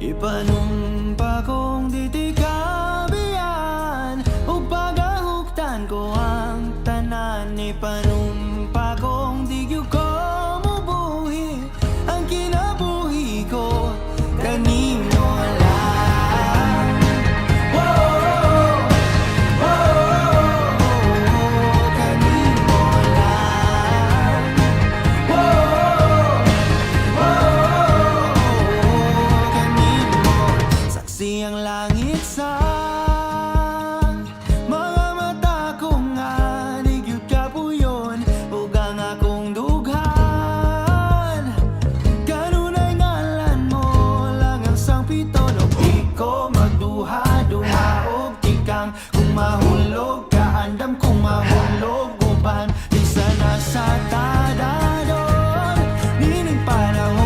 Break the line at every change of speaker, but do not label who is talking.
Ipanumpa kong ditikabian ug pagahuktan ko ang tanan. Ipanumpa kong di gyud ko mubuhi ang kinabuhi ko kanimo lang. Whoa, whoa, kanimo lang. Whoa, kanimo. Saksi ang langit sa mga mata ko nga di gyud kapuyon ug ang akong dughan. Kanunay ngalan mo lang ang sangpiton ug di ko magduha-duha og tikang kung mahulog ka andam kung mahulog uban di sana sa tadadon nining panahon.